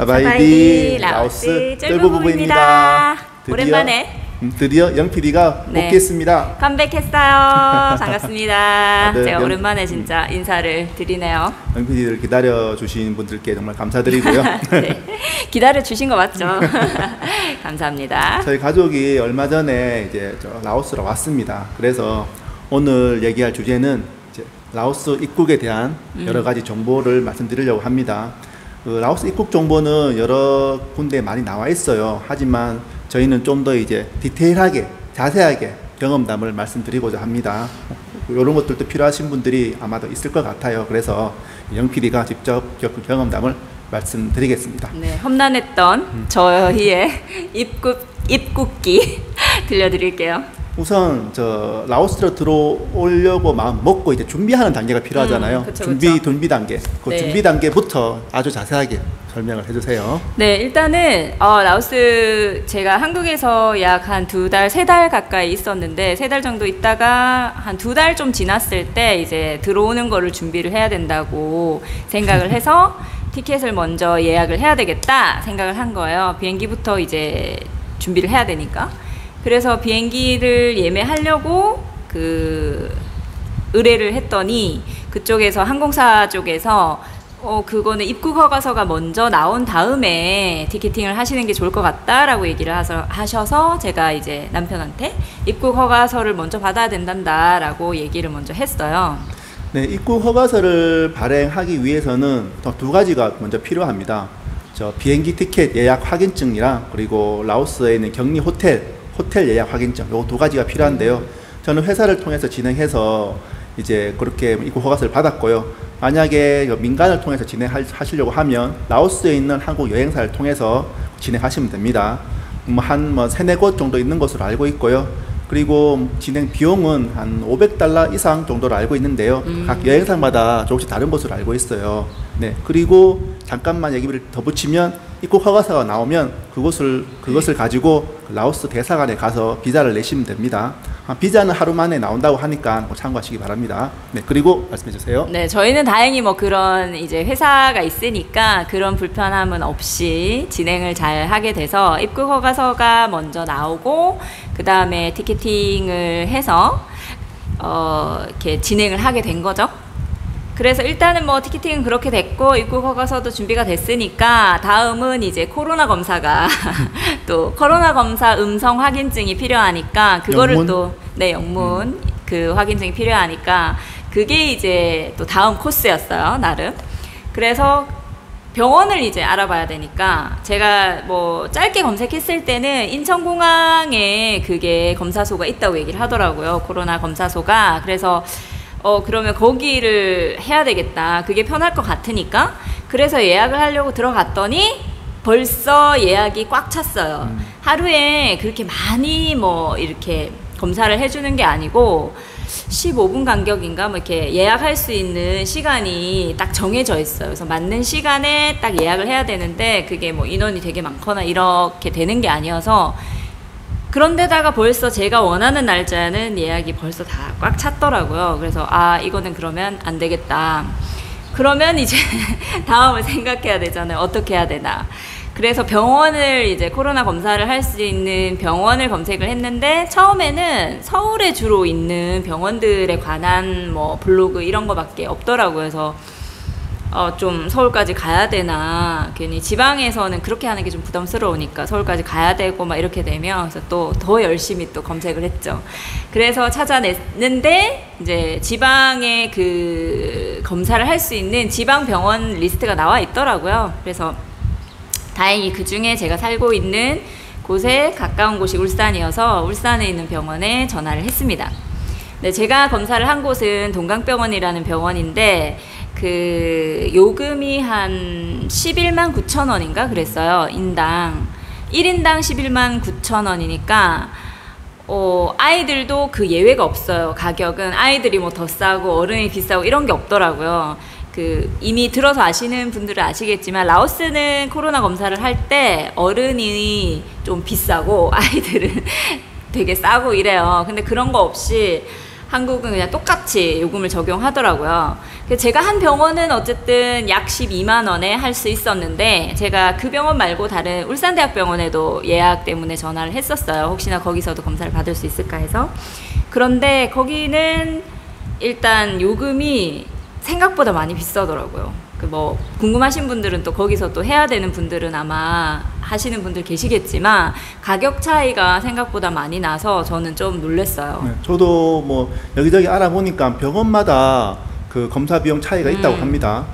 사바이디 라오스 쫄보 부부입니다. 오랜만에 드디어 영 PD가 복귀했습니다. 컴백했어요. 반갑습니다. 제가 오랜만에 진짜 인사를 드리네요. 영 PD를 기다려 주신 분들께 정말 감사드리고요. 네, 기다려 주신 거 맞죠? 감사합니다. 저희 가족이 얼마 전에 이제 라오스로 왔습니다. 그래서 오늘 얘기할 주제는 이제 라오스 입국에 대한 여러 가지 정보를 말씀드리려고 합니다. 라오스 입국 정보는 여러 군데 많이 나와 있어요. 하지만 저희는 좀 더 이제 디테일하게 자세하게 경험담을 말씀드리고자 합니다. 이런 것들도 필요하신 분들이 아마도 있을 것 같아요. 그래서 영 PD가 직접 겪은 경험담을 말씀드리겠습니다. 네, 험난했던 저희의 입국기 들려드릴게요. 우선 라오스로 들어오려고 마음 먹고 이제 준비하는 단계가 필요하잖아요. 준비 단계. 그 네. 준비 단계부터 아주 자세하게 설명을 해주세요. 네, 일단은 라오스 제가 한국에서 약 한 2달, 3달 가까이 있었는데 3달 정도 있다가 한 2달 좀 지났을 때 이제 들어오는 거를 준비를 해야 된다고 생각을 해서 티켓을 먼저 예약을 해야 되겠다 생각을 한 거예요. 비행기부터 이제 준비를 해야 되니까. 그래서 비행기를 예매하려고 의뢰를 했더니 그쪽에서 항공사 쪽에서 그거는 입국 허가서가 먼저 나온 다음에 티켓팅을 하시는 게 좋을 것 같다라고 얘기를 하셔서 제가 이제 남편한테 입국 허가서를 먼저 받아야 된단다라고 얘기를 먼저 했어요. 네, 입국 허가서를 발행하기 위해서는 두 가지가 먼저 필요합니다. 비행기 티켓 예약 확인증이랑 그리고 라오스에 있는 격리 호텔 예약 확인증, 요 두 가지가 필요한데요. 저는 회사를 통해서 진행해서 이제 그렇게 입국 허가서를 받았고요. 만약에 민간을 통해서 진행하시려고 하면 라오스에 있는 한국 여행사를 통해서 진행하시면 됩니다. 한 3-4곳 정도 있는 것으로 알고 있고요. 그리고 진행 비용은 한 $500 이상 정도로 알고 있는데요. 각 여행사마다 조금씩 다른 것으로 알고 있어요. 네, 그리고 잠깐만 얘기를 더 붙이면 입국 허가서가 나오면 그것을 가지고 라오스 대사관에 가서 비자를 내시면 됩니다. 비자는 하루 만에 나온다고 하니까 참고하시기 바랍니다. 네, 그리고 말씀해 주세요. 네, 저희는 다행히 그런 이제 회사가 있으니까 그런 불편함은 없이 진행을 잘 하게 돼서 입국 허가서가 먼저 나오고 그 다음에 티켓팅을 해서 이렇게 진행을 하게 된 거죠. 그래서 일단은 티켓팅은 그렇게 됐고 입국 허가서도 준비가 됐으니까 다음은 이제 코로나 검사가 또 코로나 검사 음성 확인증이 필요하니까 그거를 영문? 영문 그 확인증이 필요하니까 그게 이제 또 다음 코스였어요, 나름. 그래서 병원을 이제 알아봐야 되니까 제가 짧게 검색했을 때는 인천공항에 그게 검사소가 있다고 얘기를 하더라고요, 코로나 검사소가. 그래서 그러면 거기를 해야 되겠다. 그게 편할 것 같으니까. 그래서 예약을 하려고 들어갔더니 벌써 예약이 꽉 찼어요. 하루에 그렇게 많이 이렇게 검사를 해주는 게 아니고 15분 간격인가 이렇게 예약할 수 있는 시간이 딱 정해져 있어요. 그래서 맞는 시간에 딱 예약을 해야 되는데 그게 인원이 되게 많거나 이렇게 되는 게 아니어서 그런데다가 벌써 제가 원하는 날짜는 예약이 벌써 다 꽉 찼더라고요. 그래서 이거는 그러면 안 되겠다. 그러면 이제 다음을 생각해야 되잖아요. 어떻게 해야 되나. 그래서 병원을 이제 코로나 검사를 할 수 있는 병원을 검색을 했는데 처음에는 서울에 주로 있는 병원들에 관한 블로그 이런 거밖에 없더라고요. 그래서 좀 서울까지 가야 되나, 괜히 지방에서는 그렇게 하는 게 좀 부담스러우니까 서울까지 가야 되고 이렇게 되면 그래서 또 더 열심히 또 검색을 했죠. 그래서 찾아냈는데 이제 지방에 그 검사를 할 수 있는 지방 병원 리스트가 나와 있더라고요. 그래서 다행히 그 중에 제가 살고 있는 곳에 가까운 곳이 울산이어서 울산에 있는 병원에 전화를 했습니다. 네, 제가 검사를 한 곳은 동강병원이라는 병원인데 그 요금이 한 11만 9천 원인가 그랬어요. 1인당 11만 9천 원이니까 아이들도 그 예외가 없어요. 가격은 아이들이 더 싸고 어른이 비싸고 이런 게 없더라고요. 이미 들어서 아시는 분들은 아시겠지만 라오스는 코로나 검사를 할 때 어른이 좀 비싸고 아이들은 되게 싸고 이래요. 근데 그런 거 없이 한국은 그냥 똑같이 요금을 적용하더라고요. 그래서 제가 한 병원은 어쨌든 약 12만 원에 할 수 있었는데 제가 그 병원 말고 다른 울산대학병원에도 예약 때문에 전화를 했었어요. 혹시나 거기서도 검사를 받을 수 있을까 해서. 그런데 거기는 일단 요금이 생각보다 많이 비싸더라고요. 그 뭐 궁금하신 분들은 또 거기서 또 해야 되는 분들은 아마 하시는 분들 계시겠지만 가격 차이가 생각보다 많이 나서 저는 좀 놀랐어요. 네, 저도 뭐 여기저기 알아보니까 병원마다 그 검사 비용 차이가 있다고 합니다.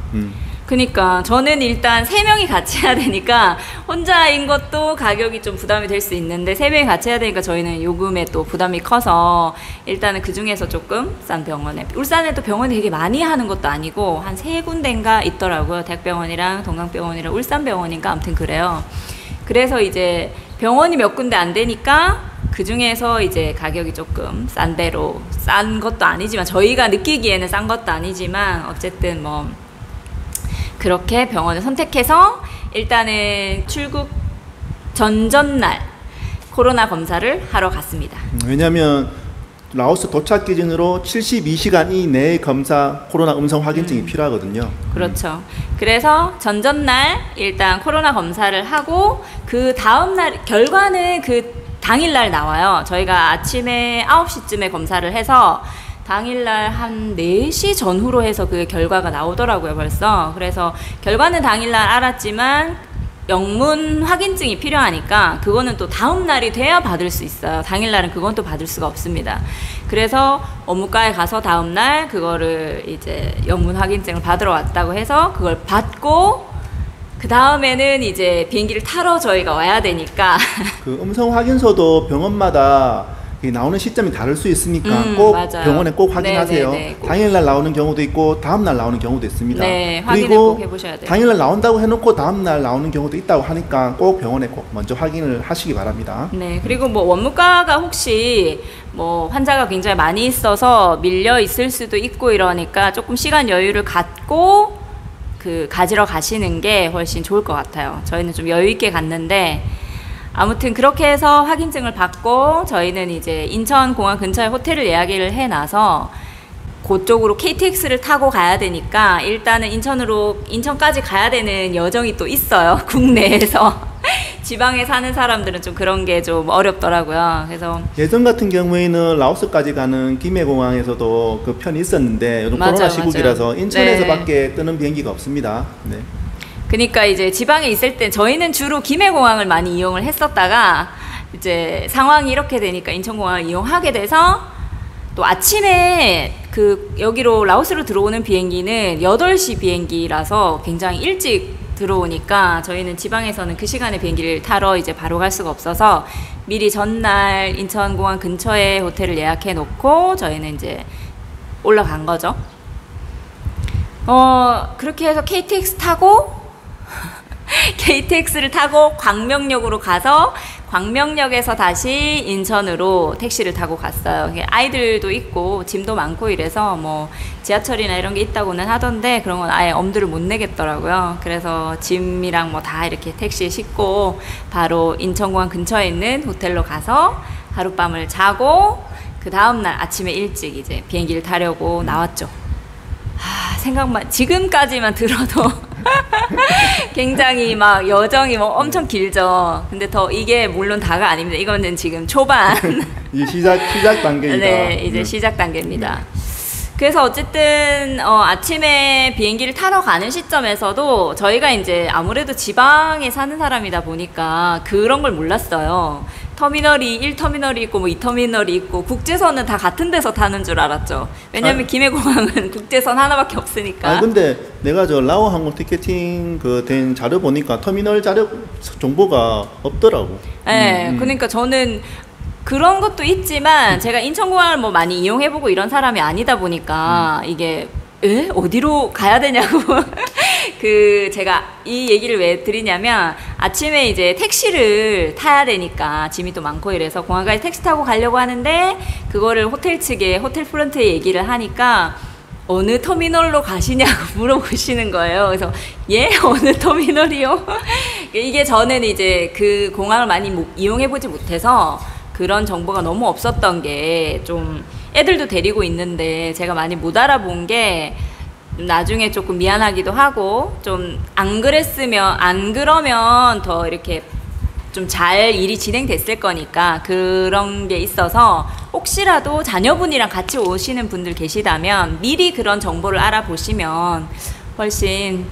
그니까 저는 일단 3명이 같이 해야 되니까 혼자인 것도 가격이 좀 부담이 될 수 있는데 3명이 같이 해야 되니까 저희는 요금에 또 부담이 커서 일단은 그 중에서 조금 싼 병원에, 울산에도 병원이 되게 많이 하는 것도 아니고 한 3군데인가 있더라고요. 대학병원이랑 동강병원이랑 울산병원인가 아무튼 그래요. 그래서 이제 병원이 몇 군데 안 되니까 그 중에서 이제 가격이 조금 싼 데로, 싼 것도 아니지만 저희가 느끼기에는 싼 것도 아니지만 어쨌든 뭐 그렇게 병원을 선택해서 일단은 출국 전전날 코로나 검사를 하러 갔습니다. 왜냐하면 라오스 도착 기준으로 72시간 이내의 검사 코로나 음성 확인증이 필요하거든요. 그렇죠. 그래서 전전날 일단 코로나 검사를 하고 그 다음날 결과는 그 당일날 나와요. 저희가 아침에 9시쯤에 검사를 해서 당일날 한 4시 전후로 해서 그 결과가 나오더라고요, 벌써. 그래서 결과는 당일날 알았지만 영문 확인증이 필요하니까 그거는 또 다음날이 돼야 받을 수 있어요. 당일날은 그건 또 받을 수가 없습니다. 그래서 업무과에 가서 다음날 그거를 이제 영문 확인증을 받으러 왔다고 해서 그걸 받고 그 다음에는 이제 비행기를 타러 저희가 와야 되니까 그 음성 확인서도 병원마다 나오는 시점이 다를 수 있으니까 꼭 맞아요. 병원에 꼭 확인하세요. 네네네, 꼭. 당일날 나오는 경우도 있고 다음날 나오는 경우도 있습니다. 네, 확인을 그리고 꼭 해보셔야 돼요. 당일날 나온다고 해놓고 다음날 나오는 경우도 있다고 하니까 꼭 병원에 꼭 먼저 확인을 하시기 바랍니다. 네, 그리고 뭐 원무과가 혹시 뭐 환자가 굉장히 많이 있어서 밀려 있을 수도 있고 이러니까 조금 시간 여유를 갖고 그 가지러 가시는 게 훨씬 좋을 것 같아요. 저희는 좀 여유 있게 갔는데 아무튼 그렇게 해서 확인증을 받고 저희는 이제 인천공항 근처에 호텔을 예약을 해놔서 그쪽으로 KTX를 타고 가야 되니까 일단은 인천까지 가야 되는 여정이 또 있어요. 국내에서. 지방에 사는 사람들은 좀 그런 게 좀 어렵더라고요. 그래서 예전 같은 경우에는 라오스까지 가는 김해공항에서도 그 편이 있었는데 요즘 맞아요, 코로나 시국이라서 맞아요. 인천에서밖에 뜨는 비행기가 없습니다. 네. 그러니까 이제 지방에 있을 때 저희는 주로 김해공항을 많이 이용을 했었다가 이제 상황이 이렇게 되니까 인천공항을 이용하게 돼서 또 아침에 그 여기로 라오스로 들어오는 비행기는 8시 비행기라서 굉장히 일찍 들어오니까 저희는 지방에서는 그 시간에 비행기를 타러 이제 바로 갈 수가 없어서 미리 전날 인천공항 근처에 호텔을 예약해 놓고 저희는 이제 올라간 거죠. 그렇게 해서 KTX를 타고 광명역으로 가서 광명역에서 다시 인천으로 택시를 타고 갔어요. 아이들도 있고 짐도 많고 이래서 뭐 지하철이나 이런 게 있다고는 하던데 그런 건 아예 엄두를 못 내겠더라고요. 그래서 짐이랑 뭐 다 이렇게 택시에 싣고 바로 인천공항 근처에 있는 호텔로 가서 하룻밤을 자고 그 다음날 아침에 일찍 이제 비행기를 타려고 나왔죠. 생각만 지금까지만 들어도 굉장히 막 여정이 뭐 엄청 길죠. 근데 더 이게 물론 다가 아닙니다. 이거는 지금 초반. 이제 시작 단계이다. 네, 이제 시작 단계입니다. 그래서 어쨌든 아침에 비행기를 타러 가는 시점에서도 저희가 이제 아무래도 지방에 사는 사람이다 보니까 그런 걸 몰랐어요. 터미널이 1터미널이 있고 뭐 2터미널이 있고 국제선은 다 같은 데서 타는 줄 알았죠. 왜냐면 김해공항은 국제선 하나밖에 없으니까. 근데 내가 저 라오 항공 티켓팅 그 된 자료 보니까 터미널 자료 정보가 없더라고. 네, 그러니까 저는 그런 것도 있지만 제가 인천공항을 뭐 많이 이용해보고 이런 사람이 아니다 보니까 이게 어디로 가야 되냐고 그 제가 이 얘기를 왜 드리냐면 아침에 이제 택시를 타야 되니까 짐이 또 많고 이래서 공항까지 택시 타고 가려고 하는데 그거를 호텔 측에 호텔 프런트에 얘기를 하니까 어느 터미널로 가시냐고 물어보시는 거예요. 그래서 어느 터미널이요? 이게 저는 이제 그 공항을 많이 이용해보지 못해서 그런 정보가 너무 없었던 게 좀 애들도 데리고 있는데 제가 많이 못 알아본 게 나중에 조금 미안하기도 하고 좀 안 그러면 더 이렇게 좀 잘 일이 진행됐을 거니까 그런 게 있어서 혹시라도 자녀분이랑 같이 오시는 분들 계시다면 미리 그런 정보를 알아보시면 훨씬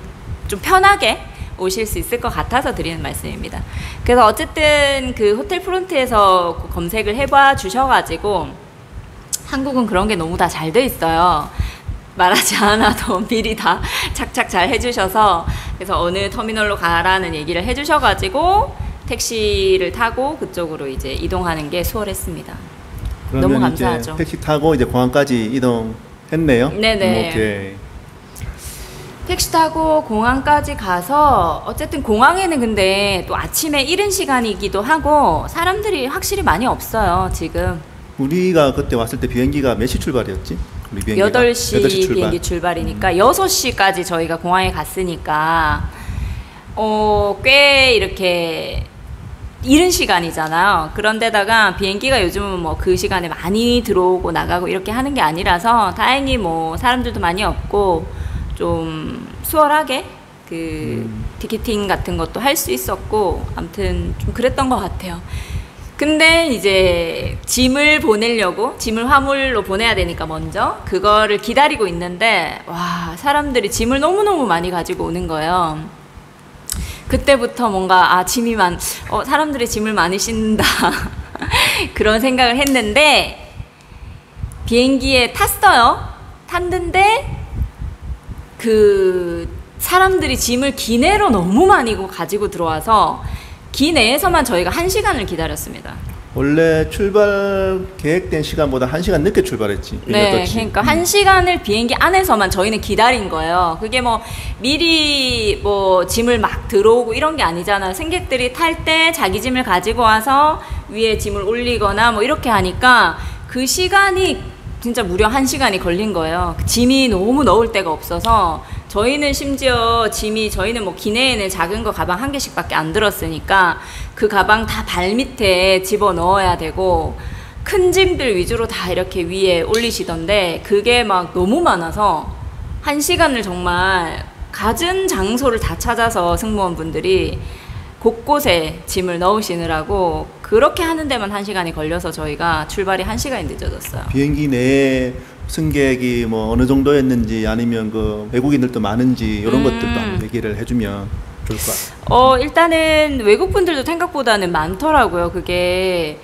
좀 편하게 오실 수 있을 것 같아서 드리는 말씀입니다. 그래서 어쨌든 그 호텔 프론트에서 검색을 해봐 주셔가지고 한국은 그런 게 너무 다 잘 돼 있어요. 말하지 않아도 미리 다 착착 잘 해주셔서 그래서 어느 터미널로 가라는 얘기를 해주셔가지고 택시를 타고 그쪽으로 이제 이동하는 게 수월했습니다. 너무 감사하죠. 이제 택시 타고 이제 공항까지 이동했네요. 네네. 오케이. 택시 타고 공항까지 가서 어쨌든 공항에는 근데 또 아침에 이른 시간이기도 하고 사람들이 확실히 많이 없어요 지금. 우리가 그때 왔을 때 비행기가 몇 시 출발이었지? 우리 비행기가 8시 비행기 출발이니까 6시까지 저희가 공항에 갔으니까 꽤 이렇게 이른 시간이잖아요. 그런데다가 비행기가 요즘은 뭐 그 시간에 많이 들어오고 나가고 이렇게 하는 게 아니라서 다행히 뭐 사람들도 많이 없고 좀 수월하게 그 티켓팅 같은 것도 할 수 있었고 아무튼 좀 그랬던 것 같아요. 근데 이제 짐을 보내려고 짐을 화물로 보내야 되니까 먼저 그거를 기다리고 있는데 와 사람들이 짐을 너무너무 많이 가지고 오는 거예요. 그때부터 뭔가 사람들이 짐을 많이 싣는다 그런 생각을 했는데 비행기에 탔는데 그 사람들이 짐을 기내로 너무 많이 가지고 들어와서 기내에서만 저희가 1시간을 기다렸습니다. 원래 출발 계획된 시간보다 1시간 늦게 출발했지. 네, 그러니까 1시간을 비행기 안에서만 저희는 기다린 거예요. 그게 뭐 미리 뭐 짐을 막 들어오고 이런 게 아니잖아요. 승객들이 탈 때 자기 짐을 가지고 와서 위에 짐을 올리거나 뭐 이렇게 하니까 그 시간이 진짜 무려 1시간이 걸린 거예요. 짐이 너무 넣을 데가 없어서 저희는 심지어 저희는 뭐 기내에는 작은 거 가방 1개씩밖에 안 들었으니까 그 가방 다 발밑에 집어 넣어야 되고 큰 짐들 위주로 다 이렇게 위에 올리시던데 그게 막 너무 많아서 1시간을 정말 갖은 장소를 다 찾아서 승무원분들이 곳곳에 짐을 넣으시느라고 그렇게 하는 데만 1시간이 걸려서 저희가 출발이 1시간이 늦어졌어요. 비행기 내에 승객이 뭐 어느 정도였는지 아니면 그 외국인들도 많은지 이런 것들도 한번 얘기를 해주면 좋을 것 같아요. 일단은 외국분들도 생각보다는 많더라고요. 그게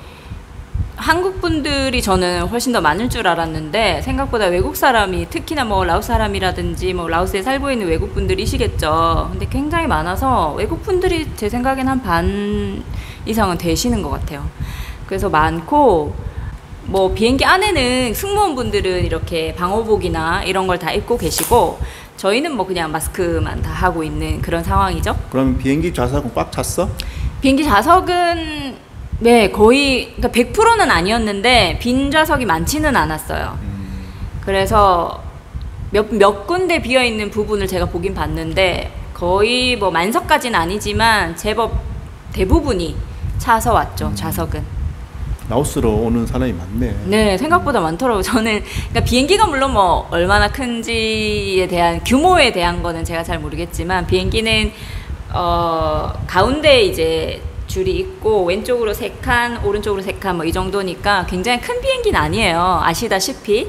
한국 분들이 저는 훨씬 더 많을 줄 알았는데 생각보다 외국 사람이 특히나 뭐 라오스 사람이라든지 뭐 라오스에 살고 있는 외국 분들이시겠죠. 근데 굉장히 많아서 외국 분들이 제 생각엔 한 반 이상은 되시는 것 같아요. 그래서 많고 뭐 비행기 안에는 승무원분들은 이렇게 방호복이나 이런 걸 다 입고 계시고 저희는 뭐 그냥 마스크만 다 하고 있는 그런 상황이죠. 그럼 비행기 좌석은 꽉 찼어? 비행기 좌석은 네 거의 그러니까 100%는 아니었는데 빈 좌석이 많지는 않았어요. 그래서 몇 군데 비어 있는 부분을 제가 보긴 봤는데 거의 뭐 만석까지는 아니지만 제법 대부분이 차서 왔죠. 좌석은. 라오스로 오는 사람이 많네. 네, 생각보다 많더라고요. 저는 그러니까 비행기가 물론 뭐 얼마나 큰지에 대한 규모에 대한 거는 제가 잘 모르겠지만 비행기는 가운데 이제 줄이 있고 왼쪽으로 3칸, 오른쪽으로 3칸 뭐 이 정도니까 굉장히 큰 비행기는 아니에요. 아시다시피.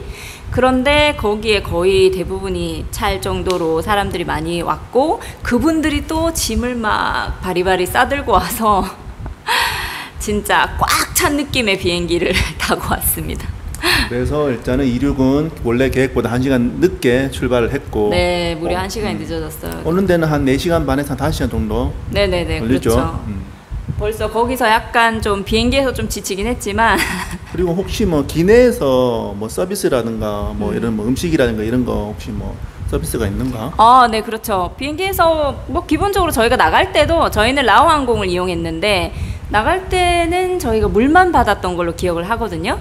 그런데 거기에 거의 대부분이 찰 정도로 사람들이 많이 왔고 그분들이 또 짐을 막 바리바리 싸들고 와서 진짜 꽉 찬 느낌의 비행기를 타고 왔습니다. 그래서 일단은 이륙은 원래 계획보다 1시간 늦게 출발을 했고 네, 무려 1시간이 늦어졌어요. 오는 데는 한 4시간 반에서 5시간 정도 네네네, 걸리죠. 그렇죠. 벌써 거기서 약간 좀 비행기에서 좀 지치긴 했지만 그리고 혹시 뭐 기내에서 뭐 서비스라든가 뭐 이런 뭐 음식이라든가 이런 거 혹시 뭐 서비스가 있는가? 네, 그렇죠. 비행기에서 뭐 기본적으로 저희가 나갈 때도 저희는 라오 항공을 이용했는데 나갈 때는 저희가 물만 받았던 걸로 기억을 하거든요.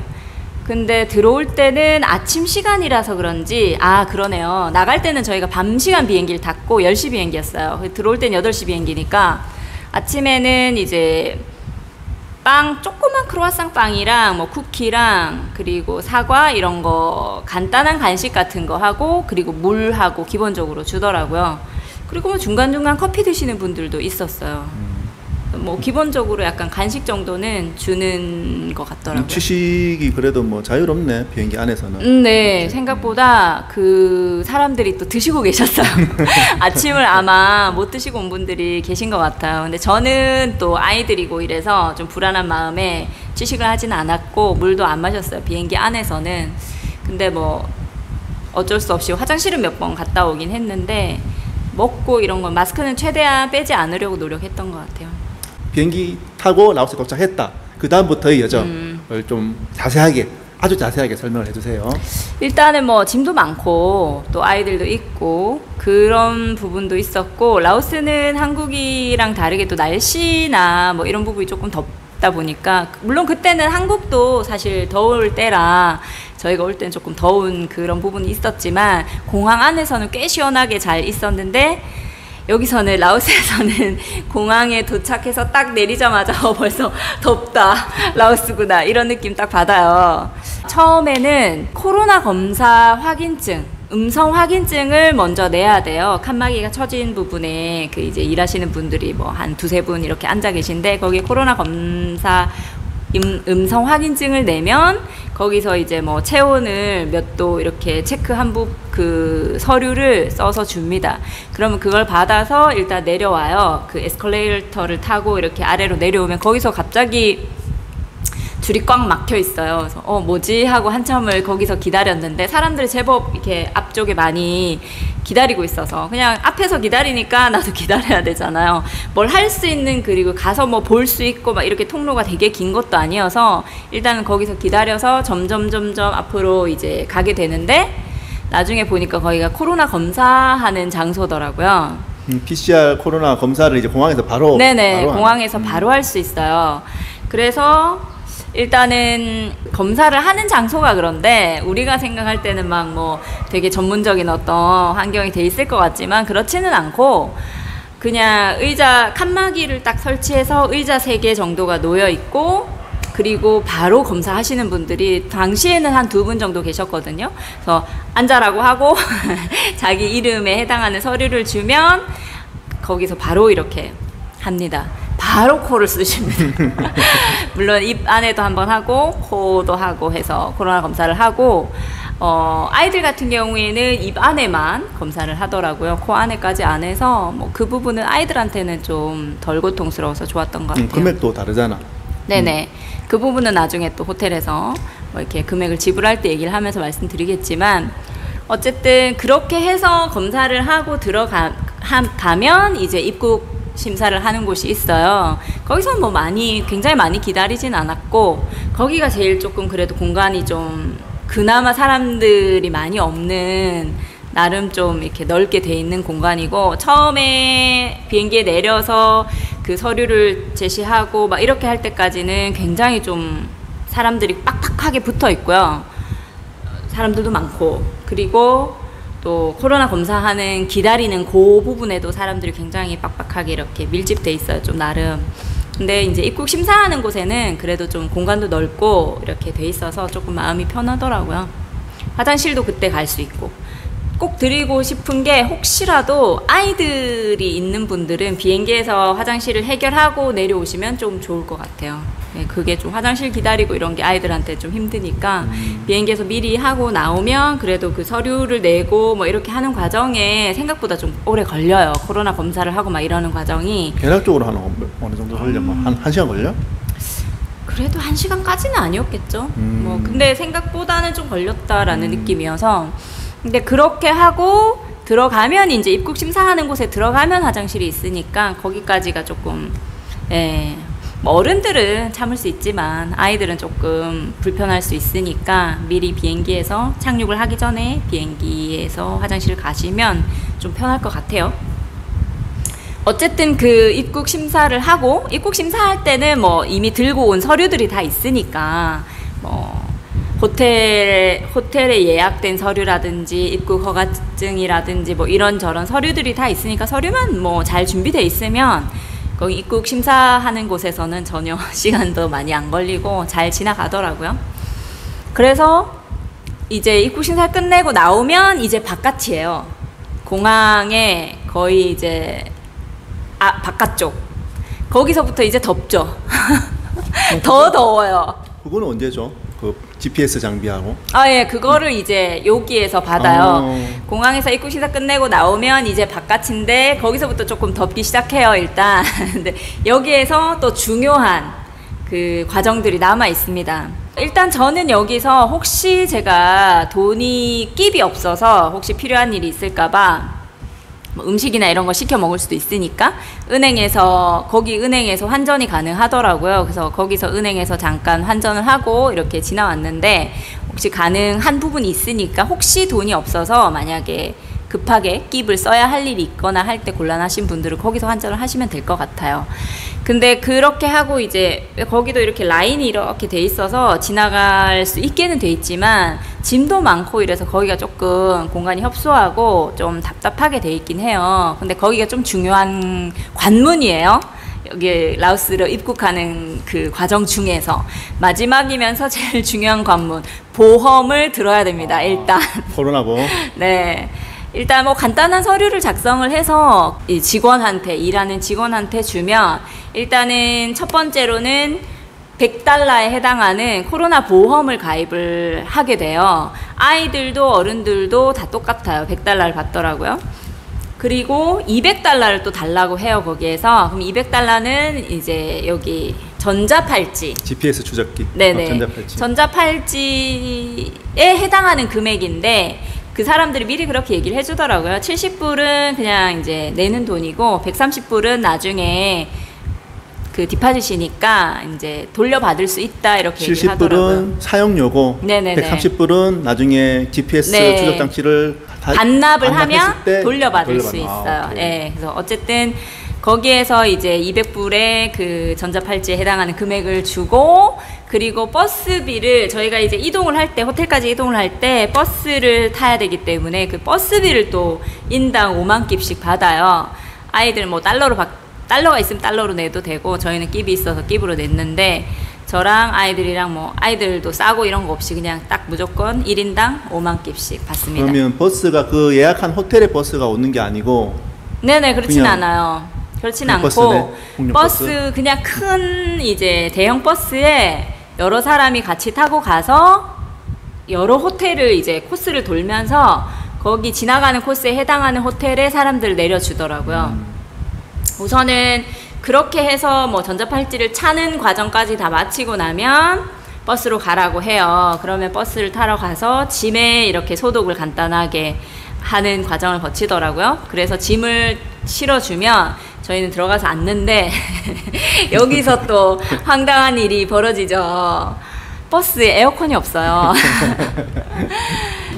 근데 들어올 때는 아침 시간이라서 그런지 그러네요. 나갈 때는 저희가 밤 시간 비행기를 탔고 10시 비행기였어요. 들어올 때는 8시 비행기니까 아침에는 이제 빵, 조그만 크루아상 빵이랑 뭐 쿠키랑 그리고 사과 이런 거 간단한 간식 같은 거 하고 그리고 물하고 기본적으로 주더라고요. 그리고 뭐 중간중간 커피 드시는 분들도 있었어요. 뭐 기본적으로 약간 간식 정도는 주는 것 같더라고요. 취식이 그래도 뭐 자유롭네, 비행기 안에서는. 네, 생각보다 그 사람들이 또 드시고 계셨어요. 아침을 아마 못 드시고 온 분들이 계신 것 같아요. 근데 저는 또 아이들이고 이래서 좀 불안한 마음에 취식을 하진 않았고 물도 안 마셨어요, 비행기 안에서는. 근데 뭐 어쩔 수 없이 화장실은 몇 번 갔다 오긴 했는데 먹고 이런 건 마스크는 최대한 빼지 않으려고 노력했던 것 같아요. 비행기 타고 라오스에 도착했다. 그 다음부터의 여정을 좀 자세하게, 아주 자세하게 설명을 해주세요. 일단은 뭐 짐도 많고 또 아이들도 있고 그런 부분도 있었고, 라오스는 한국이랑 다르게 또 날씨나 뭐 이런 부분이 조금 덥다 보니까, 물론 그때는 한국도 사실 더울 때라 저희가 올 때는 조금 더운 그런 부분이 있었지만 공항 안에서는 꽤 시원하게 잘 있었는데, 여기서는 라오스에서는 공항에 도착해서 딱 내리자마자 벌써 덥다, 라오스구나 이런 느낌 딱 받아요. 처음에는 코로나 검사 확인증, 음성 확인증을 먼저 내야 돼요. 칸막이가 쳐진 부분에 그 이제 일하시는 분들이 뭐 한 두세 분 이렇게 앉아 계신데, 거기에 코로나 검사 음성 확인증을 내면 거기서 이제 뭐 체온을 몇 도 이렇게 체크한 그 서류를 써서 줍니다. 그러면 그걸 받아서 일단 내려와요. 그 에스컬레이터를 타고 이렇게 아래로 내려오면 거기서 갑자기 줄이 꽉 막혀 있어요. 그래서 뭐지 하고 한참을 거기서 기다렸는데, 사람들이 제법 이렇게 앞쪽에 많이 기다리고 있어서 그냥 앞에서 기다리니까 나도 기다려야 되잖아요. 뭘 할 수 있는, 그리고 가서 뭐 볼 수 있고 막 이렇게 통로가 되게 긴 것도 아니어서 일단은 거기서 기다려서 점점 앞으로 이제 가게 되는데, 나중에 보니까 거기가 코로나 검사하는 장소더라고요. PCR 코로나 검사를 이제 공항에서 바로. 네네, 공항에서 바로 할 수 있어요. 그래서 일단은 검사를 하는 장소가, 그런데 우리가 생각할 때는 막 뭐 되게 전문적인 어떤 환경이 돼 있을 것 같지만 그렇지는 않고, 그냥 의자 칸막이를 딱 설치해서 의자 3개 정도가 놓여 있고, 그리고 바로 검사하시는 분들이 당시에는 한 2분 정도 계셨거든요. 그래서 앉아라고 하고 자기 이름에 해당하는 서류를 주면 거기서 바로 이렇게 합니다. 바로 코를 쑤십니다. 물론 입 안에도 한번 하고 코도 하고 해서 코로나 검사를 하고, 아이들 같은 경우에는 입 안에만 검사를 하더라고요. 코 안에까지 안 해서 뭐 그 부분은 아이들한테는 좀 덜 고통스러워서 좋았던 것 같아요. 금액도 다르잖아. 네네. 그 부분은 나중에 또 호텔에서 뭐 이렇게 금액을 지불할 때 얘기를 하면서 말씀드리겠지만, 어쨌든 그렇게 해서 검사를 하고 가면 이제 입국 심사를 하는 곳이 있어요. 거기서 뭐 굉장히 많이 기다리진 않았고, 거기가 제일 조금 그래도 공간이 좀 그나마 사람들이 많이 없는, 나름 좀 이렇게 넓게 돼 있는 공간이고, 처음에 비행기에 내려서 그 서류를 제시하고 막 이렇게 할 때까지는 굉장히 좀 사람들이 빡빡하게 붙어 있고요. 사람들도 많고, 그리고 또 코로나 검사하는 기다리는 그 부분에도 사람들이 굉장히 빡빡하게 이렇게 밀집돼 있어요, 좀 나름. 근데 이제 입국 심사하는 곳에는 그래도 좀 공간도 넓고 이렇게 돼 있어서 조금 마음이 편하더라고요. 화장실도 그때 갈 수 있고. 꼭 드리고 싶은 게, 혹시라도 아이들이 있는 분들은 비행기에서 화장실을 해결하고 내려오시면 좀 좋을 것 같아요. 네, 그게 좀 화장실 기다리고 이런 게 아이들한테 좀 힘드니까 비행기에서 미리 하고 나오면 그래도 그 서류를 내고 뭐 이렇게 하는 과정에 생각보다 좀 오래 걸려요. 코로나 검사를 하고 막 이러는 과정이. 대략적으로 어느 정도 걸려? 한 시간 걸려? 그래도 1시간까지는 아니었겠죠. 뭐 근데 생각보다는 좀 걸렸다라는 느낌이어서. 근데 그렇게 하고 들어가면, 이제 입국 심사하는 곳에 들어가면 화장실이 있으니까 거기까지가 조금, 뭐 어른들은 참을 수 있지만 아이들은 조금 불편할 수 있으니까 미리 비행기에서 착륙을 하기 전에 비행기에서 화장실 가시면 좀 편할 것 같아요. 어쨌든 그 입국 심사를 하고, 입국 심사할 때는 뭐 이미 들고 온 서류들이 다 있으니까, 뭐 호텔에 예약된 서류라든지 입국 허가증이라든지 뭐 이런저런 서류들이 다 있으니까, 서류만 뭐 잘 준비돼 있으면 거기 입국 심사하는 곳에서는 전혀 시간도 많이 안 걸리고 잘 지나가더라고요. 그래서 이제 입국 심사 끝내고 나오면 이제 바깥이에요. 공항에 거의 이제 바깥쪽. 거기서부터 이제 덥죠. 더 더워요. 그거는 언제죠? 그 GPS 장비하고? 예, 그거를 이제 여기에서 받아요. 공항에서 입국 심사 끝내고 나오면 이제 바깥인데 거기서부터 조금 덥기 시작해요, 일단. 근데 여기에서 또 중요한 그 과정들이 남아 있습니다. 일단 저는 여기서 혹시 제가 돈이 끼비 없어서 혹시 필요한 일이 있을까봐 뭐 음식이나 이런 거 시켜 먹을 수도 있으니까 거기 은행에서 환전이 가능하더라고요. 그래서 거기서 은행에서 잠깐 환전을 하고 이렇게 지나왔는데 혹시 가능한 부분이 있으니까 혹시 돈이 없어서 만약에 급하게 끼를 써야 할 일이 있거나 할 때 곤란하신 분들은 거기서 환전을 하시면 될 것 같아요. 근데 그렇게 하고 이제 거기도 이렇게 라인이 이렇게 돼 있어서 지나갈 수 있게는 돼 있지만 짐도 많고 이래서 거기가 조금 공간이 협소하고 좀 답답하게 돼 있긴 해요. 근데 거기가 좀 중요한 관문이에요. 여기 라오스로 입국하는 그 과정 중에서 마지막이면서 제일 중요한 관문, 보험을 들어야 됩니다. 일단 코로나 보험. 네. 일단 뭐 간단한 서류를 작성을 해서 이 직원한테, 일하는 직원한테 주면 일단은 첫 번째로는 100달러에 해당하는 코로나 보험을 가입을 하게 돼요. 아이들도 어른들도 다 똑같아요. 100달러를 받더라고요. 그리고 200달러를 또 달라고 해요, 거기에서. 그럼 200달러는 이제 여기 전자팔찌. GPS 추적기. 네네. 전자팔찌. 전자팔찌에 해당하는 금액인데 그 사람들이 미리 그렇게 얘기를 해주더라고요. 70불은 그냥 이제 내는 돈이고 130불은 나중에 그 디파짓이니까 이제 돌려받을 수 있다 이렇게 얘기를 하더라고요. 70불은 사용료고 네네네. 130불은 나중에 GPS 네. 추적 장치를 반납을 하면 때 돌려받을 수 있어요. 네, 그래서 어쨌든 거기에서 이제 200불의 그 전자팔찌에 해당하는 금액을 주고 그리고 버스비를 저희가 이제 이동을 할 때 호텔까지 이동을 할 때 버스를 타야 되기 때문에 그 버스비를 또 인당 5만 깁씩 받아요. 아이들 뭐 달러가 있으면 달러로 내도 되고 저희는 깁이 있어서 깁으로 냈는데 저랑 아이들이랑 뭐 아이들도 싸고 이런 거 없이 그냥 딱 무조건 1인당 5만 깁씩 받습니다. 그러면 버스가 그 예약한 호텔의 버스가 오는 게 아니고 네네 그렇진 않아요. 그렇진 않고 버스 그냥 큰 이제 대형 버스에 여러 사람이 같이 타고 가서 여러 호텔을 이제 코스를 돌면서 거기 지나가는 코스에 해당하는 호텔에 사람들을 내려주더라고요. 우선은 그렇게 해서 뭐 전자팔찌를 차는 과정까지 다 마치고 나면 버스로 가라고 해요. 그러면 버스를 타러 가서 짐에 이렇게 소독을 간단하게 하는 과정을 거치더라고요. 그래서 짐을 실어주면 저희는 들어가서 앉는데 여기서 또 황당한 일이 벌어지죠. 버스에 에어컨이 없어요.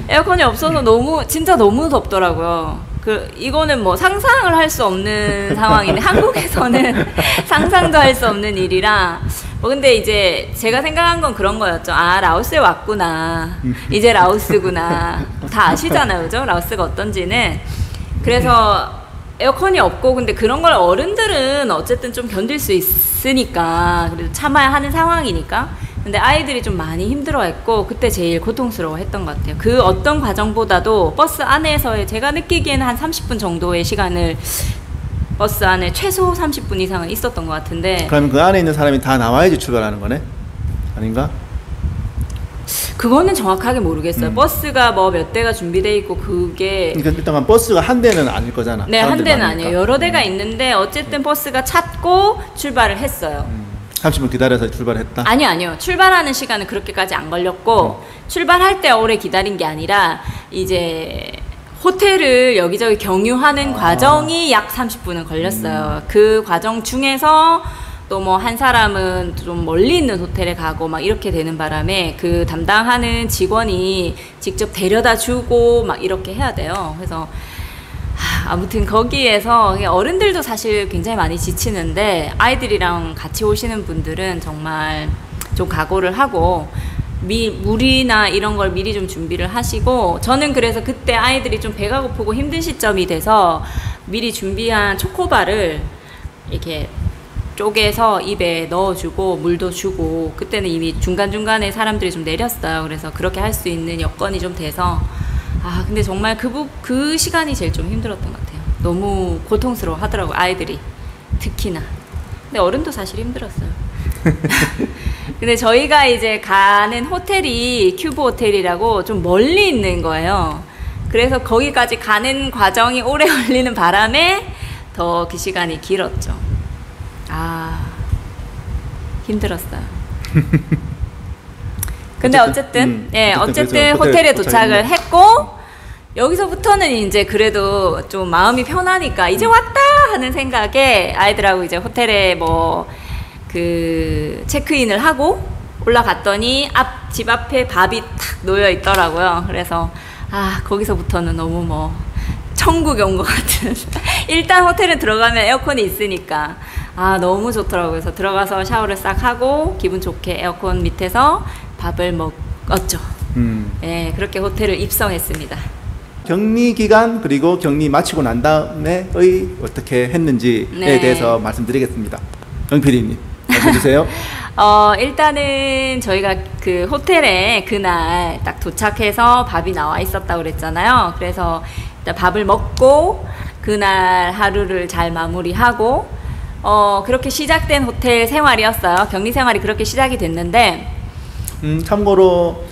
에어컨이 없어서 진짜 너무 덥더라고요. 이거는 뭐 상상을 할 수 없는 상황인데 한국에서는 상상도 할 수 없는 일이라 근데 이제 제가 생각한 건 그런 거였죠. 라오스에 왔구나. 이제 라오스구나. 다 아시잖아요. 그죠? 라오스가 어떤지는. 그래서 에어컨이 없고 근데 그런 걸 어른들은 어쨌든 좀 견딜 수 있으니까 그래도 참아야 하는 상황이니까 근데 아이들이 좀 많이 힘들어했고 그때 제일 고통스러워했던 것 같아요. 그 어떤 과정보다도 버스 안에서의 제가 느끼기에는 한 30분 정도의 시간을 버스 안에 최소 30분 이상은 있었던 것 같은데 그럼 그 안에 있는 사람이 다 나와야지 출발하는 거네? 아닌가? 그거는 정확하게 모르겠어요. 버스가 뭐 몇 대가 준비되어 있고 그게 그러니까 일단 버스가 한 대는 아닐 거잖아. 네, 한 대는 아니에요. 여러 대가 있는데 어쨌든 버스가 찾고 출발을 했어요. 30분 기다려서 출발했다? 아니요. 출발하는 시간은 그렇게까지 안 걸렸고 출발할 때 오래 기다린 게 아니라 이제 호텔을 여기저기 경유하는 과정이 약 30분은 걸렸어요. 그 과정 중에서 또 뭐 한 사람은 좀 멀리 있는 호텔에 가고 막 이렇게 되는 바람에 그 담당하는 직원이 직접 데려다 주고 막 이렇게 해야 돼요. 그래서 아무튼 거기에서 어른들도 사실 굉장히 많이 지치는데 아이들이랑 같이 오시는 분들은 정말 좀 각오를 하고 물이나 이런 걸 미리 좀 준비를 하시고 저는 그래서 그때 아이들이 좀 배가 고프고 힘든 시점이 돼서 미리 준비한 초코바를 이렇게 쪼개서 입에 넣어주고 물도 주고 그때는 이미 중간중간에 사람들이 좀 내렸어요. 그래서 그렇게 할 수 있는 여건이 좀 돼서 근데 정말 그 시간이 제일 좀 힘들었던 것 같아요. 너무 고통스러워 하더라고요. 아이들이 특히나. 근데 어른도 사실 힘들었어요. 근데 저희가 이제 가는 호텔이 큐브 호텔이라고 좀 멀리 있는 거예요. 그래서 거기까지 가는 과정이 오래 걸리는 바람에 더 그 시간이 길었죠. 힘들었어요. 근데 어쨌든 호텔에 도착을 했고, 여기서부터는 이제 그래도 좀 마음이 편하니까 이제 왔다 하는 생각에 아이들하고 이제 호텔에 체크인을 하고 올라갔더니 집 앞에 밥이 탁 놓여 있더라고요. 그래서 거기서부터는 너무 천국에 온 것 같은. 일단 호텔에 들어가면 에어컨이 있으니까 너무 좋더라고요. 그래서 들어가서 샤워를 싹 하고 기분 좋게 에어컨 밑에서 밥을 먹었죠. 네, 그렇게 호텔을 입성했습니다. 격리 기간 그리고 격리 마치고 난 다음에 어떻게 했는지에 대해서 말씀드리겠습니다. 정PD님 말씀해 주세요. 일단은 저희가 그 호텔에 그날 딱 도착해서 밥이 나와 있었다고 그랬잖아요. 그래서 일단 밥을 먹고 그날 하루를 잘 마무리하고 그렇게 시작된 호텔 생활이었어요. 격리 생활이 그렇게 시작이 됐는데 참고로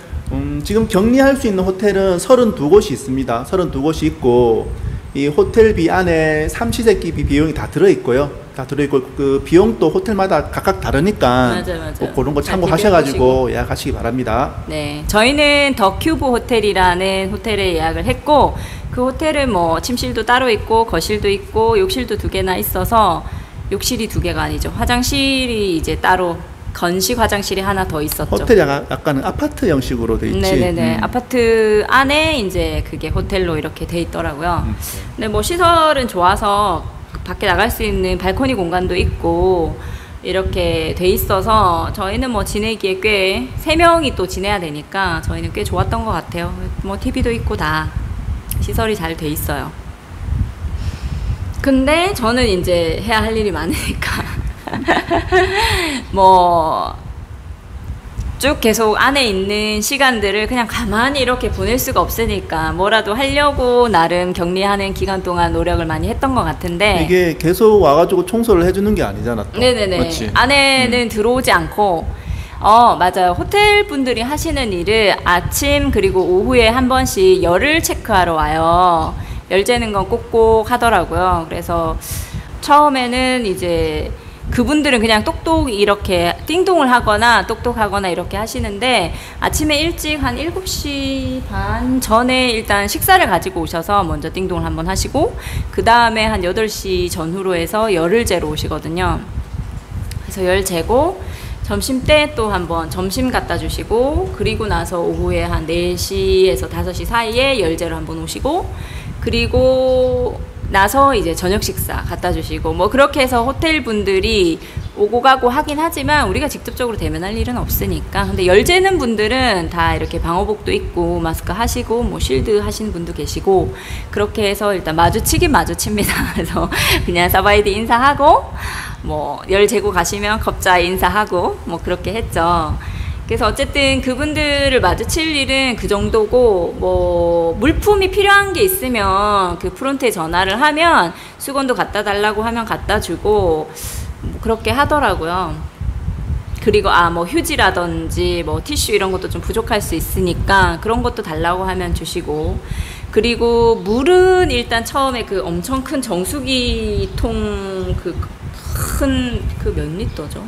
지금 격리할 수 있는 호텔은 32곳이 있습니다. 32곳이 있고 이 호텔비 안에 삼시세끼 비용이 다 들어있고요. 다 들어있고 그 비용도 호텔마다 각각 다르니까 맞아요. 꼭 그런 거 참고하셔가지고 예약하시기 바랍니다. 네, 저희는 더 큐브 호텔이라는 호텔에 예약을 했고 그 호텔은 침실도 따로 있고 거실도 있고 욕실도 2개나 있어서 욕실이 2개가 아니죠. 화장실이 이제 따로 건식 화장실이 하나 더 있었죠. 호텔이 약간 아파트 형식으로 돼 있지. 네네네. 아파트 안에 이제 그게 호텔로 이렇게 돼 있더라고요. 근데 시설은 좋아서 밖에 나갈 수 있는 발코니 공간도 있고 이렇게 돼 있어서 저희는 지내기에 꽤 3명이 또 지내야 되니까 저희는 꽤 좋았던 것 같아요. TV도 있고 다 시설이 잘 돼 있어요. 근데 저는 이제 해야 할 일이 많으니까 쭉 계속 안에 있는 시간들을 그냥 가만히 이렇게 보낼 수가 없으니까 뭐라도 하려고 나름 격리하는 기간 동안 노력을 많이 했던 것 같은데 이게 계속 와가지고 청소를 해주는 게 아니잖아 또. 네네네. 맞지? 안에는 들어오지 않고 맞아요. 호텔 분들이 하시는 일을 아침 그리고 오후에 한 번씩 열을 체크하러 와요. 열 재는 건 꼭꼭 하더라고요. 그래서 처음에는 이제 그분들은 그냥 똑똑 이렇게 띵동을 하거나 똑똑하거나 이렇게 하시는데 아침에 일찍 한 7시 반 전에 일단 식사를 가지고 오셔서 먼저 띵동을 한번 하시고 그 다음에 한 8시 전후로 해서 열을 재러 오시거든요. 그래서 열 재고 점심 때 또 한번 점심 갖다 주시고 그리고 나서 오후에 한 4시에서 5시 사이에 열 재러 한번 오시고 그리고 나서 이제 저녁 식사 갖다 주시고 그렇게 해서 호텔 분들이 오고 가고 하긴 하지만 우리가 직접적으로 대면할 일은 없으니까. 근데 열 재는 분들은 다 이렇게 방호복도 입고 마스크 하시고 쉴드 하시는 분도 계시고 그렇게 해서 일단 마주치긴 마주칩니다. 그래서 그냥 사바이드 인사하고 열 재고 가시면 겁자 인사하고 그렇게 했죠. 그래서 어쨌든 그분들을 마주칠 일은 그 정도고 물품이 필요한 게 있으면 그 프론트에 전화를 하면 수건도 갖다 달라고 하면 갖다 주고 그렇게 하더라고요. 그리고 휴지라든지 티슈 이런 것도 좀 부족할 수 있으니까 그런 것도 달라고 하면 주시고 그리고 물은 일단 처음에 그 엄청 큰 정수기 통 몇 리터죠?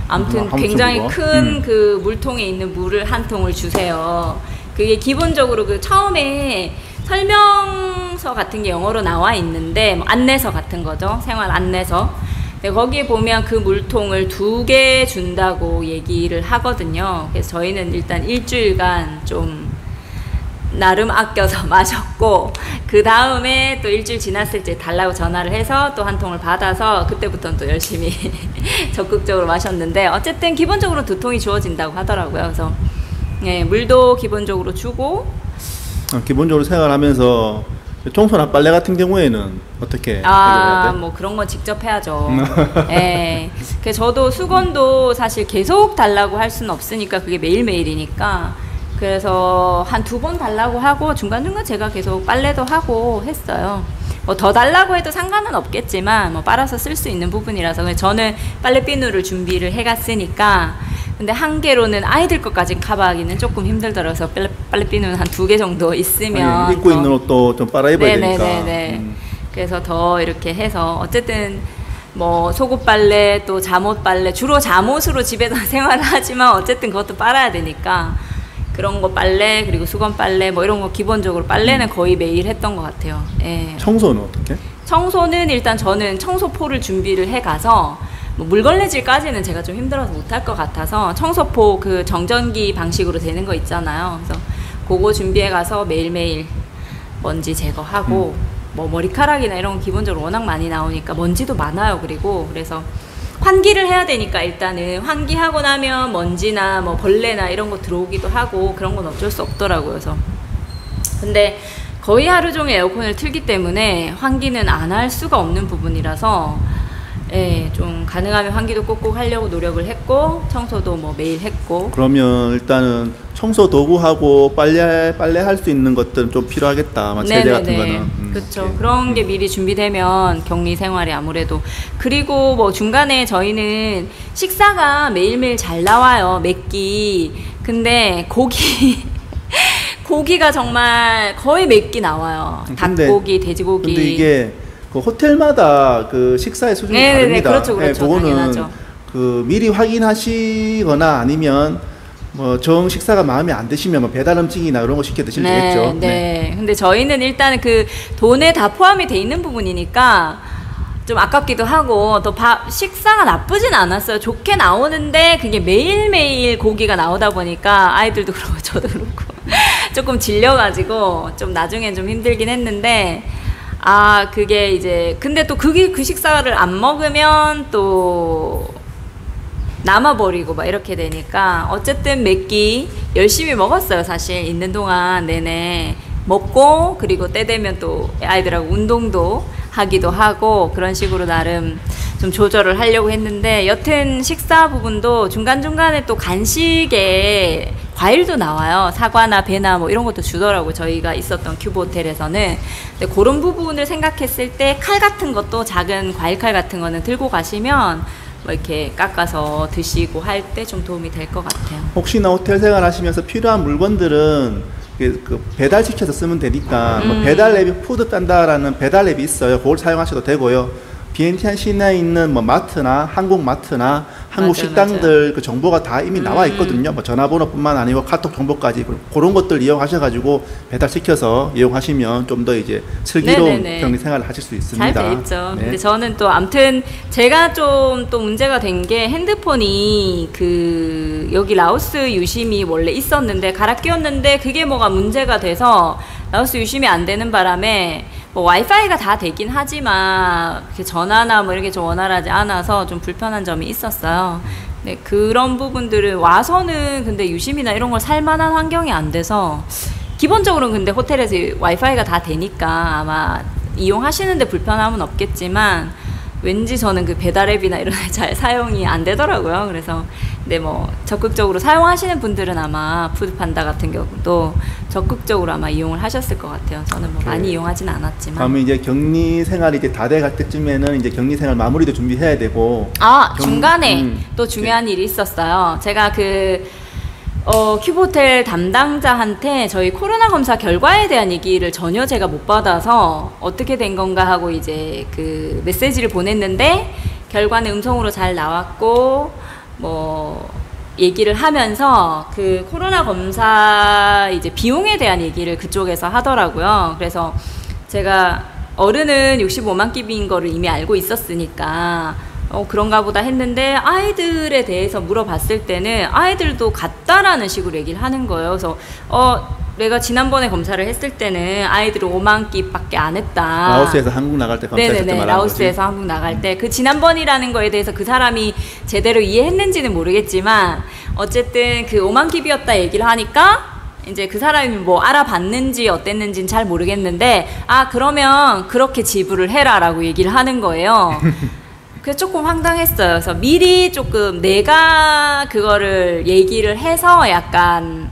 아무튼 굉장히 큰 그 물통에 있는 물을 한 통을 주세요. 그게 기본적으로 그 처음에 설명서 같은 게 영어로 나와 있는데 안내서 같은 거죠. 생활 안내서. 근데 거기에 보면 그 물통을 2개 준다고 얘기를 하거든요. 그래서 저희는 일단 일주일간 좀 나름 아껴서 마셨고 그 다음에 또 일주일 지났을 때 달라고 전화를 해서 또 한 통을 받아서 그때부터는 또 열심히 적극적으로 마셨는데 어쨌든 기본적으로 2통이 주어진다고 하더라고요. 그래서 물도 기본적으로 주고 기본적으로 생활하면서 청소나 빨래 같은 경우에는 어떻게 해결해야 돼? 뭐 그런 건 직접 해야죠. 예. 그 저도 수건도 사실 계속 달라고 할 수는 없으니까 그게 매일매일이니까 그래서 한 2번 달라고 하고 중간중간 제가 계속 빨래도 하고 했어요. 뭐 더 달라고 해도 상관은 없겠지만 뭐 빨아서 쓸 수 있는 부분이라서 저는 빨래비누를 준비를 해갔으니까 근데 한 개로는 아이들 것까지 커버하기는 조금 힘들더라서 빨래비누는 한 2개 정도 있으면 아니, 입고 있는 옷도 좀 빨아 입어야 되니까. 네네네. 그래서 더 이렇게 해서 어쨌든 뭐 속옷 빨래 또 잠옷 빨래 주로 잠옷으로 집에서 생활을 하지만 어쨌든 그것도 빨아야 되니까 그런 거 빨래 그리고 수건 빨래 뭐 이런 거 기본적으로 빨래는 거의 매일 했던 것 같아요. 예. 청소는 어떻게? 청소는 일단 저는 청소포를 준비를 해가서 뭐 물걸레질까지는 제가 좀 힘들어서 못할 것 같아서 청소포 그 정전기 방식으로 되는 거 있잖아요. 그래서 그거 준비해 가서 매일매일 먼지 제거하고 뭐 머리카락이나 이런 건 기본적으로 워낙 많이 나오니까 먼지도 많아요. 그리고 그래서 환기를 해야 되니까 일단은 환기하고 나면 먼지나 뭐 벌레나 이런 거 들어오기도 하고 그런 건 어쩔 수 없더라고요. 그래서 근데 거의 하루 종일 에어컨을 틀기 때문에 환기는 안 할 수가 없는 부분이라서 예, 좀 가능하면 환기도 꼭꼭 하려고 노력을 했고 청소도 뭐 매일 했고. 그러면 일단은 청소 도구하고 빨래 할 수 있는 것들은 좀 필요하겠다. 세제 같은 거는. 그렇죠. 그런 게 미리 준비되면 격리 생활이 아무래도 그리고 뭐 중간에 저희는 식사가 매일매일 잘 나와요. 몇 끼. 근데 고기가 정말 거의 몇 끼 나와요. 닭고기, 돼지고기. 근데 이게 그 호텔마다 그 식사의 수준이 다릅니다. 그렇죠, 그렇죠. 그거는 당연하죠. 그 미리 확인하시거나 아니면 뭐 정 식사가 마음에 안 드시면 뭐 배달 음식이나 이런 거 시켜 드시면 되겠죠. 네. 근데 저희는 일단은 그 돈에 다 포함이 돼 있는 부분이니까 좀 아깝기도 하고 또 식사가 나쁘진 않았어요. 좋게 나오는데 그게 매일매일 고기가 나오다 보니까 아이들도 그렇고 저도 그렇고 조금 질려가지고 좀 나중엔 좀 힘들긴 했는데 그게 이제 근데 또 그 식사를 안 먹으면 또 남아버리고 막 이렇게 되니까 어쨌든 몇 끼 열심히 먹었어요. 사실 있는 동안 내내 먹고 그리고 때 되면 또 아이들하고 운동도 하기도 하고 그런 식으로 나름 좀 조절을 하려고 했는데 여튼 식사 부분도 중간중간에 또 간식에 과일도 나와요. 사과나 배나 뭐 이런 것도 주더라고요. 저희가 있었던 큐브 호텔에서는. 근데 그런 부분을 생각했을 때 칼 같은 것도 작은 과일칼 같은 거는 들고 가시면 뭐 이렇게 깎아서 드시고 할 때 좀 도움이 될 것 같아요. 혹시나 호텔 생활 하시면서 필요한 물건들은 그 배달시켜서 쓰면 되니까 뭐 배달 앱이 푸드 딴다라는 배달 앱이 있어요. 그걸 사용하셔도 되고요. 비엔티안 시내에 있는 뭐 마트나 한국 마트나 한국 식당들 그 정보가 다 이미 나와 있거든요. 뭐 전화번호뿐만 아니고 카톡 정보까지 그런 것들 이용하셔가지고 배달시켜서 이용하시면 좀 더 이제 슬기로운 격리 생활을 하실 수 있습니다. 잘 돼 있죠. 근데 저는 또 아무튼 제가 좀 또 문제가 된 게 핸드폰이 그 여기 라오스 유심이 원래 있었는데 갈아 끼웠는데 그게 뭐가 문제가 돼서 라오스 유심이 안 되는 바람에 뭐 와이파이가 다 되긴 하지만 이렇게 전화나 뭐 이렇게 좀 원활하지 않아서 좀 불편한 점이 있었어요. 네, 그런 부분들은 와서는 근데 유심이나 이런 걸 살만한 환경이 안 돼서 기본적으로는 근데 호텔에서 와이파이가 다 되니까 아마 이용하시는데 불편함은 없겠지만 왠지 저는 그 배달 앱이나 이런 게 잘 사용이 안 되더라고요. 그래서 근데 뭐 적극적으로 사용하시는 분들은 아마 푸드판다 같은 경우도 적극적으로 아마 이용을 하셨을 것 같아요. 저는 뭐 많이 이용하진 않았지만. 그러면 이제 격리 생활이 이제 다 돼갈 때쯤에는 이제 격리 생활 마무리도 준비해야 되고. 중간에 또 중요한 일이 있었어요. 제가 큐브호텔 담당자한테 저희 코로나 검사 결과에 대한 얘기를 전혀 제가 못 받아서 어떻게 된 건가 하고 이제 그 메시지를 보냈는데 결과는 음성으로 잘 나왔고 뭐 얘기를 하면서 그 코로나 검사 이제 비용에 대한 얘기를 그쪽에서 하더라고요. 그래서 제가 어른은 65만 끼인 거를 이미 알고 있었으니까 그런가 보다 했는데 아이들에 대해서 물어봤을 때는 아이들도 같다라는 식으로 얘기를 하는 거예요. 그래서 내가 지난번에 검사를 했을 때는 아이들은 5만 끼밖에 안 했다. 라오스에서 한국 나갈 때 검사했을 때 말하는 라오스에서 한국 나갈 때 그 지난번이라는 거에 대해서 그 사람이 제대로 이해했는지는 모르겠지만 어쨌든 그 5만 끼비였다 얘기를 하니까 이제 그 사람이 뭐 알아봤는지 어땠는지는 잘 모르겠는데, 아, 그러면 그렇게 지불을 해라라고 얘기를 하는 거예요. 그래서 조금 황당했어요. 그래서 미리 조금 내가 그거를 얘기를 해서 약간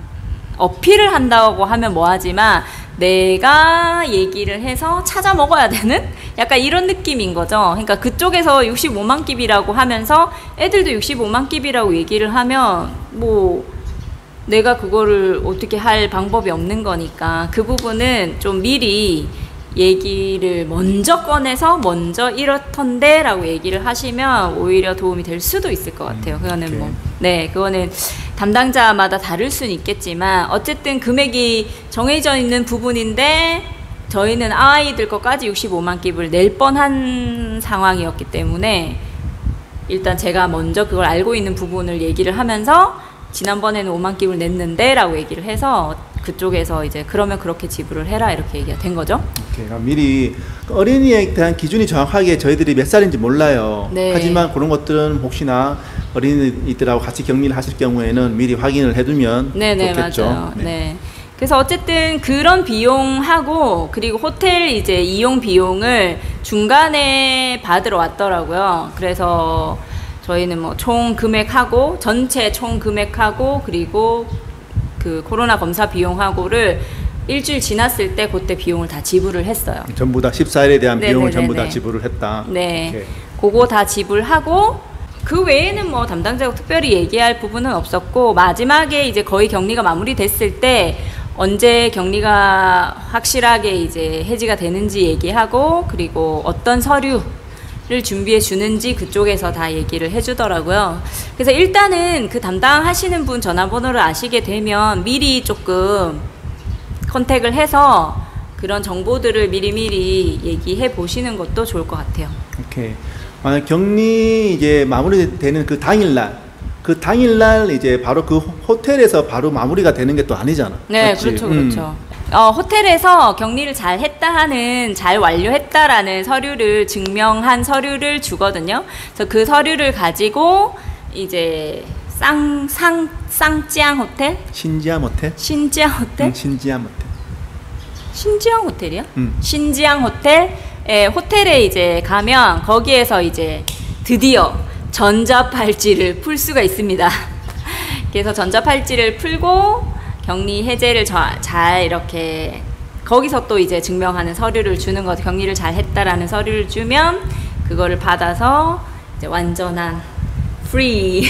어필을 한다고 하면 뭐하지만, 내가 얘기를 해서 찾아 먹어야 되는 약간 이런 느낌인 거죠. 그러니까 그쪽에서 65만 끼비라고 하면서 애들도 65만 끼비라고 얘기를 하면 뭐 내가 그거를 어떻게 할 방법이 없는 거니까, 그 부분은 좀 미리 얘기를 먼저 꺼내서 먼저 이렇던데 라고 얘기를 하시면 오히려 도움이 될 수도 있을 것 같아요. 그거는 뭐, 네, 그거는 담당자마다 다를 수는 있겠지만 어쨌든 금액이 정해져 있는 부분인데 저희는 아이들 것까지 65만 끼를 낼 뻔한 상황이었기 때문에 일단 제가 먼저 그걸 알고 있는 부분을 얘기를 하면서 지난번에는 5만 끼를 냈는데 라고 얘기를 해서 그쪽에서 이제 그러면 그렇게 지불을 해라 이렇게 얘기가 된 거죠. 오케이. 미리 어린이에 대한 기준이 정확하게 저희들이 몇 살인지 몰라요. 네. 하지만 그런 것들은 혹시나 어린이들하고 같이 격리를 하실 경우에는 미리 확인을 해두면 네네, 좋겠죠. 맞아요. 네. 그래서 어쨌든 그런 비용하고 그리고 호텔 이제 이용 비용을 중간에 받으러 왔더라고요. 그래서 저희는 뭐 총 금액하고 전체 총 금액하고 그리고 그 코로나 검사 비용하고를 일주일 지났을 때 그때 비용을 다 지불을 했어요. 전부 다 14일에 대한 네네네네. 비용을 전부 다 지불을 했다. 네. 오케이. 그거 다 지불하고 그 외에는 뭐 담당자가 특별히 얘기할 부분은 없었고, 마지막에 이제 거의 격리가 마무리됐을 때 언제 격리가 확실하게 이제 해지가 되는지 얘기하고 그리고 어떤 서류를 준비해 주는지 그쪽에서 다 얘기를 해주더라고요. 그래서 일단은 그 담당하시는 분 전화번호를 아시게 되면 미리 조금 컨택을 해서 그런 정보들을 미리미리 얘기해 보시는 것도 좋을 것 같아요. 오케이. 만약 격리 이제 마무리되는 그 당일날 이제 바로 그 호텔에서 바로 마무리가 되는 게 또 아니잖아. 네, 맞지? 그렇죠, 그렇죠. 호텔에서 격리를 잘 했다 하는, 잘 완료했다라는 서류를 증명한 서류를 주거든요. 그래서 그 서류를 가지고 이제 쌍지양 호텔? 신지암 호텔? 신지양 호텔? 신지암 호텔. 신지양 호텔이요? 신지양 호텔? 호텔에 이제 가면 거기에서 이제 드디어 전자팔찌를 풀 수가 있습니다. 그래서 전자팔찌를 풀고 격리 해제를 잘 이렇게 거기서 또 이제 증명하는 서류를 주는 거죠. 격리를 잘 했다라는 서류를 주면 그거를 받아서 이제 완전한 프리.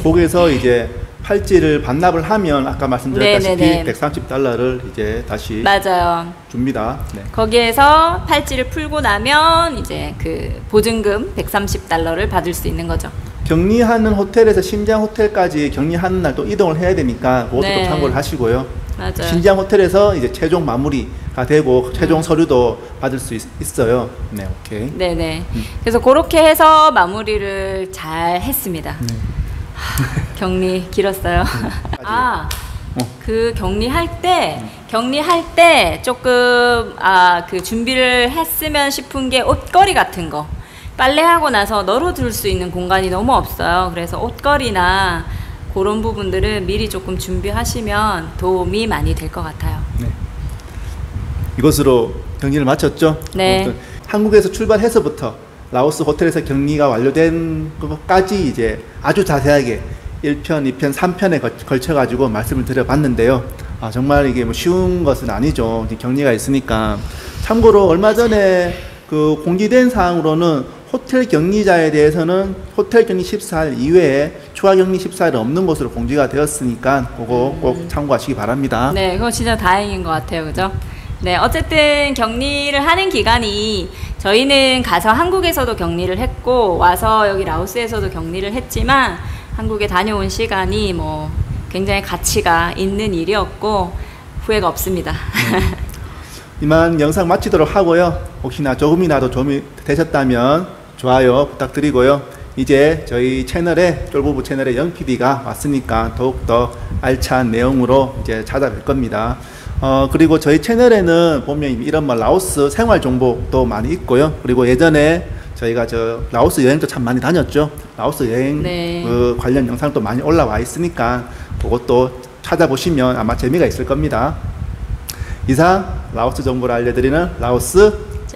거기서 이제 팔찌를 반납을 하면 아까 말씀드렸다시피 네네네. 130달러를 이제 다시 맞아요. 줍니다. 네. 거기에서 팔찌를 풀고 나면 이제 그 보증금 130달러를 받을 수 있는 거죠. 격리하는 호텔에서 신지양 호텔까지 격리하는 날 또 이동을 해야 되니까 그것도 네. 참고를 하시고요. 맞아요. 신지양 호텔에서 이제 최종 마무리가 되고 최종 서류도 받을 수 있어요. 네, 오케이. 네네. 그래서 그렇게 해서 마무리를 잘 했습니다. 격리 길었어요. 그 격리할 때 조금 그 준비를 했으면 싶은 게 옷걸이 같은 거. 빨래하고 나서 널어둘 수 있는 공간이 너무 없어요. 그래서 옷걸이나 그런 부분들은 미리 조금 준비하시면 도움이 많이 될 것 같아요. 네. 이것으로 격리를 마쳤죠? 네. 한국에서 출발해서부터 라오스 호텔에서 격리가 완료된 것까지 이제 아주 자세하게 1편, 2편, 3편에 걸쳐가지고 말씀을 드려봤는데요. 정말 이게 뭐 쉬운 것은 아니죠. 격리가 있으니까. 참고로 얼마 전에 그 공지된 사항으로는 호텔 격리자에 대해서는 호텔 격리 14일 이외에 추가 격리 14일 없는 것으로 공지가 되었으니까 그거 꼭 참고하시기 바랍니다. 네, 그거 진짜 다행인 것 같아요. 그죠? 네, 어쨌든 격리를 하는 기간이 저희는 가서 한국에서도 격리를 했고 와서 여기 라오스에서도 격리를 했지만 한국에 다녀온 시간이 뭐 굉장히 가치가 있는 일이었고 후회가 없습니다. 이만 영상 마치도록 하고요. 혹시나 조금이라도 도움이 되셨다면 좋아요 부탁드리고요. 이제 저희 채널에 쫄부부 채널에 영PD가 왔으니까 더욱더 알찬 내용으로 이제 찾아뵐 겁니다. 그리고 저희 채널에는 보면 이런 뭐 라오스 생활 정보도 많이 있고요. 그리고 예전에 저희가 라오스 여행도 참 많이 다녔죠. 라오스 여행 네. 그 관련 영상도 많이 올라와 있으니까 그것도 찾아보시면 아마 재미가 있을 겁니다. 이상 라오스 정보를 알려드리는 라오스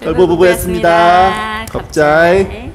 쩔보부부였습니다. 쩔보부부였습니다. 갑자이. 갑자이.